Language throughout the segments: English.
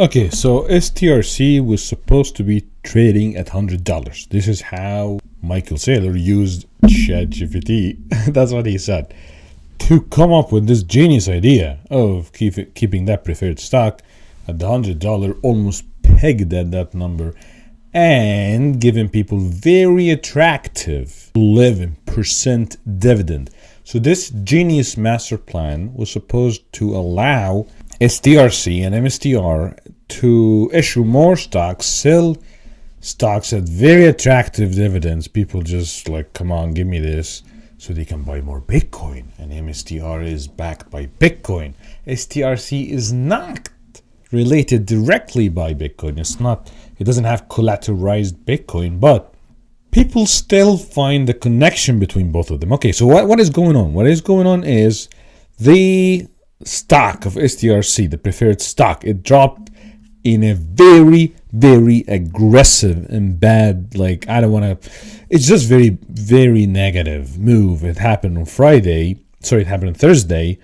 Okay, so STRC was supposed to be trading at $100. This is how Michael Saylor used ChatGPT. That's what he said. To come up with this genius idea of keeping that preferred stock at the $100, almost pegged at that number, and giving people very attractive 11% dividend. So this genius master plan was supposed to allow STRC and MSTR to issue more stocks, sell stocks at very attractive dividends. People just like, come on, give me this, so they can buy more Bitcoin. And MSTR is backed by Bitcoin. STRC is not related directly by Bitcoin. It doesn't have collateralized Bitcoin, but people still find the connection between both of them. Okay, so what is going on? What is going on is the stock of STRC, the preferred stock, it dropped in a very, very aggressive and bad, like, I don't want to, it's just very, very negative move. It happened on Friday. Sorry, it happened on Thursday.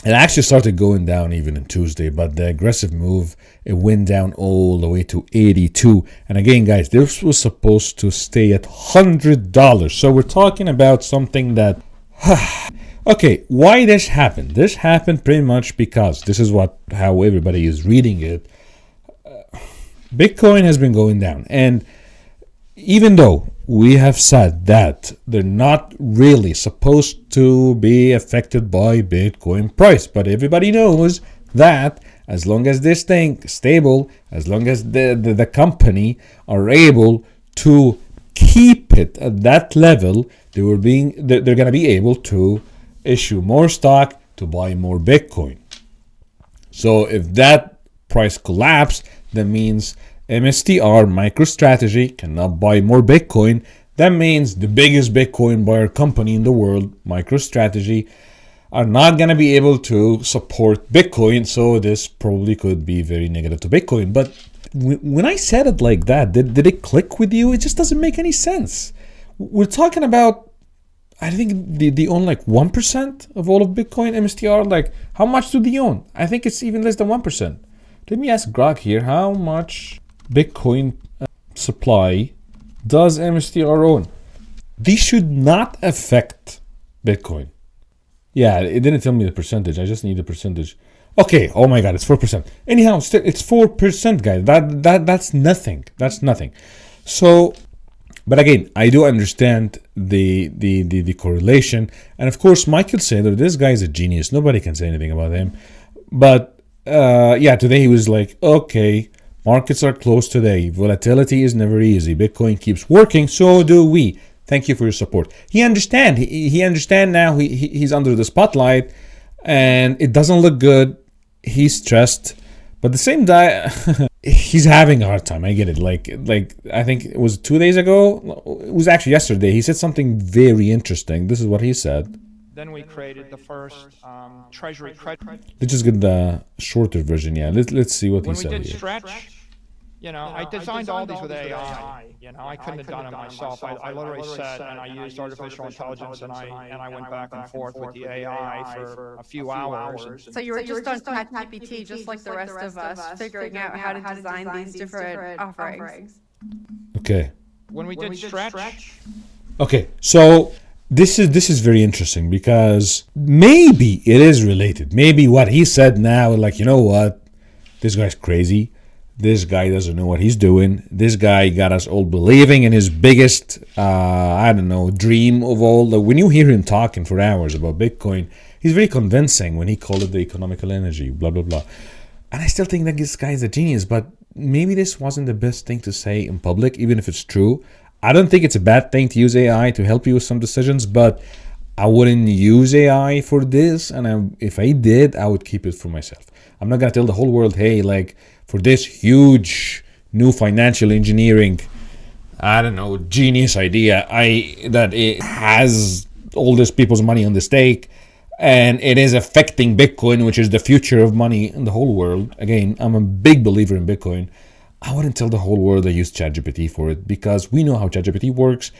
It actually started going down even on Tuesday, but the aggressive move, it went down all the way to 82. And again, guys, this was supposed to stay at $100. So we're talking about something that, okay, why this happened? This happened pretty much because this is how everybody is reading it. Bitcoin has been going down, and even though we have said that they're not really supposed to be affected by Bitcoin price, but everybody knows that as long as this thing is stable, as long as the company are able to keep it at that level, they're going to be able to issue more stock to buy more Bitcoin. So if that price collapse, that means MSTR, MicroStrategy, cannot buy more Bitcoin. That means the biggest Bitcoin buyer company in the world, MicroStrategy, are not going to be able to support Bitcoin. So this probably could be very negative to Bitcoin. But when I said it like that, did it click with you? It just doesn't make any sense. We're talking about, I think they own like 1% of all of Bitcoin, MSTR. Like, how much do they own? I think it's even less than 1%. Let me ask Grok here, how much Bitcoin supply does MSTR own? These should not affect Bitcoin. Yeah, it didn't tell me the percentage. I just need the percentage. Okay, oh my God, it's 4%. Anyhow, still, it's 4%, guys. That's nothing. That's nothing. So, but again, I do understand the correlation. And of course, Michael Saylor, this guy is a genius. Nobody can say anything about him. But yeah, today he was like, okay, markets are closed today. Volatility is never easy. Bitcoin keeps working. So do we. Thank you for your support. He understand. He understand now. He's under the spotlight, and it doesn't look good. He's stressed, but the same time, he's having a hard time. I get it. Like I think it was 2 days ago. It was actually yesterday. He said something very interesting. This is what he said. Then we created the first treasury credit. Let's just get the shorter version. Yeah, let's see what he said. When we did Stretch, I designed all these with AI. I couldn't have done it myself. I literally sat and I used artificial intelligence and I went back and forth with the AI for a few hours. So you were just on ChatGPT, just like the rest of us, figuring out how to design these different offerings. Okay. When we did Stretch. Okay, so this is very interesting because maybe it is related. Maybe what he said now, like, you know what, this guy's crazy. This guy doesn't know what he's doing. This guy got us all believing in his biggest, dream of all. When you hear him talking for hours about Bitcoin, he's very convincing when he called it the economical energy, blah, blah, blah. And I still think that this guy is a genius, but maybe this wasn't the best thing to say in public, even if it's true. I don't think it's a bad thing to use AI to help you with some decisions, but I wouldn't use AI for this. And if I did, I would keep it for myself. I'm not going to tell the whole world, hey, like, for this huge new financial engineering, genius idea, that it has all these people's money on the stake and it is affecting Bitcoin, which is the future of money in the whole world. Again, I'm a big believer in Bitcoin. I wouldn't tell the whole world I use ChatGPT for it because we know how ChatGPT works.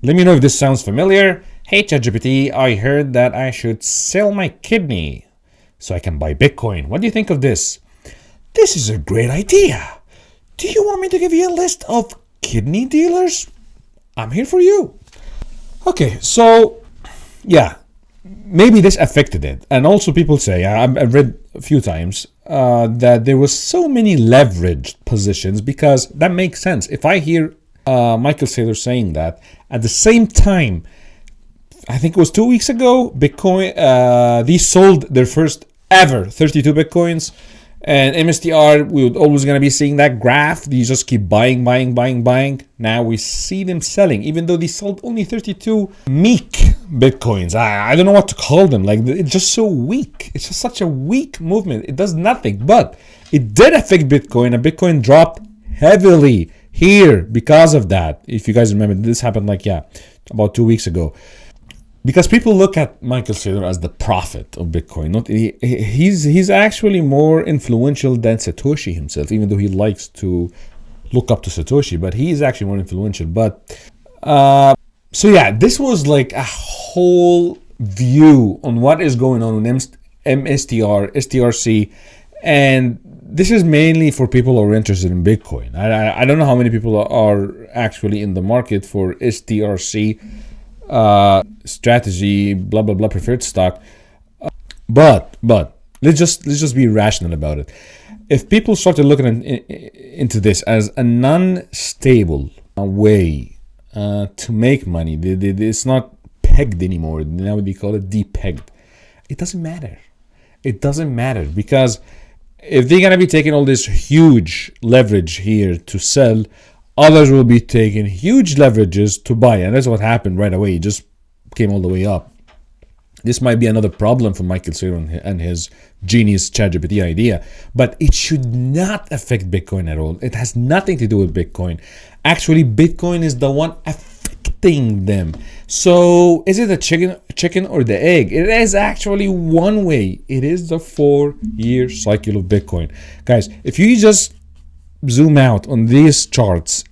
Let me know if this sounds familiar. Hey ChatGPT, I heard that I should sell my kidney so I can buy Bitcoin. What do you think of this? this is a great idea. Do you want me to give you a list of kidney dealers? I'm here for you. Okay, so yeah, maybe this affected it. And also people say, I've read a few times, that there was so many leveraged positions, because that makes sense. If I hear Michael Saylor saying that, at the same time, I think it was 2 weeks ago, Bitcoin, they sold their first ever 32 Bitcoins. And MSTR, we would always going to be seeing that graph. They just keep buying. Now we see them selling, even though they sold only 32 meek Bitcoins. I don't know what to call them. Like, it's just so weak. It's just such a weak movement. It does nothing. But it did affect Bitcoin, and Bitcoin dropped heavily here because of that. If you guys remember, this happened about 2 weeks ago. Because people look at Michael Saylor as the prophet of Bitcoin. He's actually more influential than Satoshi himself, even though he likes to look up to Satoshi. But he is actually more influential. But so yeah, this was like a whole view on what is going on with MSTR, STRC, and this is mainly for people who are interested in Bitcoin. I don't know how many people are actually in the market for STRC. Strategy, blah blah blah, preferred stock, but let's just be rational about it. If people started looking into this as a non-stable way to make money, it's not pegged anymore. Now they call it depegged. It doesn't matter because if they're gonna be taking all this huge leverage here to sell, others will be taking huge leverages to buy, and that's what happened right away. It just came all the way up. This might be another problem for Michael Saylor and his genius ChatGPT idea, but it should not affect Bitcoin at all. It has nothing to do with Bitcoin. Actually, Bitcoin is the one affecting them. So is it the chicken or the egg? It is actually one way. It is the 4-year cycle of Bitcoin. Guys, if you just zoom out on these charts,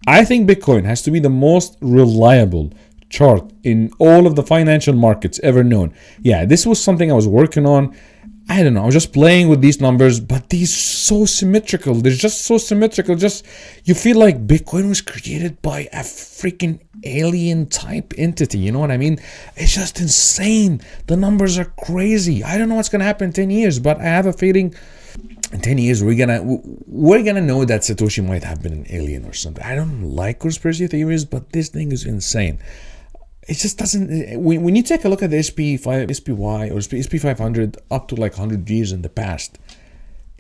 I think Bitcoin has to be the most reliable chart in all of the financial markets ever known. Yeah, this was something I was working on. I don't know, I was just playing with these numbers, but these so symmetrical. They're just so symmetrical. Just, you feel like Bitcoin was created by a freaking alien type entity. You know what I mean? It's just insane. The numbers are crazy. I don't know what's gonna happen in 10 years, but I have a feeling in 10 years we're gonna know that Satoshi might have been an alien or something. I don't like conspiracy theories, but this thing is insane. It just doesn't. When you take a look at the SPY or SP 500 up to like 100 years in the past,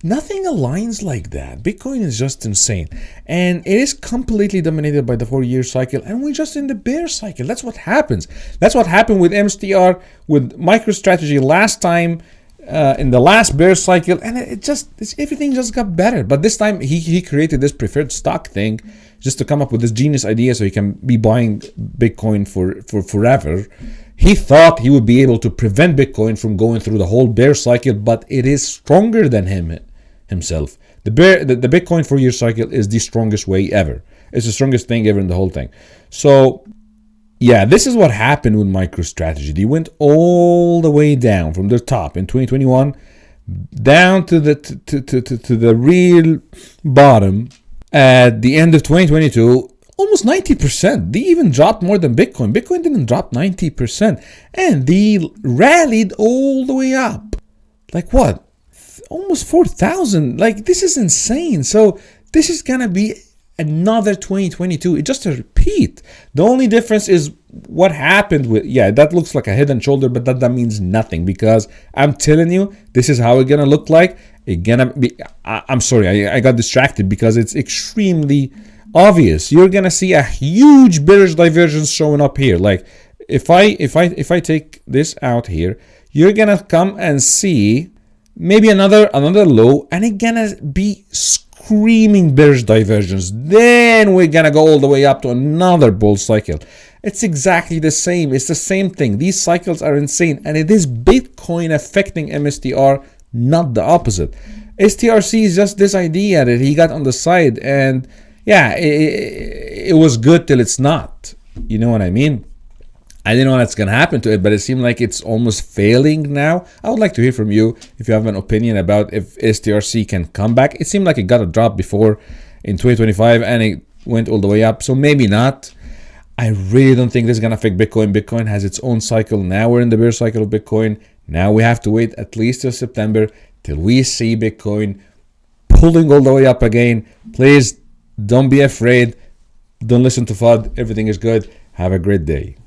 nothing aligns like that. Bitcoin is just insane, and it is completely dominated by the 4-year cycle, and we're just in the bear cycle. That's what happens. That's what happened with MSTR, with MicroStrategy last time. In the last bear cycle, and everything just got better. But this time he created this preferred stock thing just to come up with this genius idea so he can be buying Bitcoin for forever. He thought he would be able to prevent Bitcoin from going through the whole bear cycle, but it is stronger than himself. The Bitcoin 4-year cycle is the strongest way ever. It's the strongest thing ever in the whole thing. So yeah, this is what happened with MicroStrategy. They went all the way down from the top in 2021 down to the real bottom at the end of 2022, almost 90%. They even dropped more than Bitcoin. Bitcoin didn't drop 90%, and they rallied all the way up. Like what? Almost 4,000. Like, this is insane. So this is gonna be another 2022. It's just a repeat. The only difference is what happened with, that looks like a head and shoulder, but that means nothing, because I'm telling you, this is how it's gonna look like. It gonna be, I'm sorry, I got distracted because it's extremely obvious. You're gonna see a huge bearish divergence showing up here. Like if I take this out here, you're gonna come and see maybe another low, and it's gonna be screaming bearish divergence. Then we're gonna go all the way up to another bull cycle. It's exactly the same. It's the same thing. These cycles are insane, and it is Bitcoin affecting MSTR, not the opposite. STRC is just this idea that he got on the side, and yeah, it was good till it's not. You know what I mean? I didn't know what's going to happen to it, but it seemed like it's almost failing now. I would like to hear from you if you have an opinion about if STRC can come back. It seemed like it got a drop before in 2025 and it went all the way up, so maybe not. I really don't think this is going to affect Bitcoin. Bitcoin has its own cycle. Now we're in the bear cycle of Bitcoin. Now we have to wait at least till September till we see Bitcoin pulling all the way up again. Please don't be afraid. Don't listen to FUD. Everything is good. Have a great day.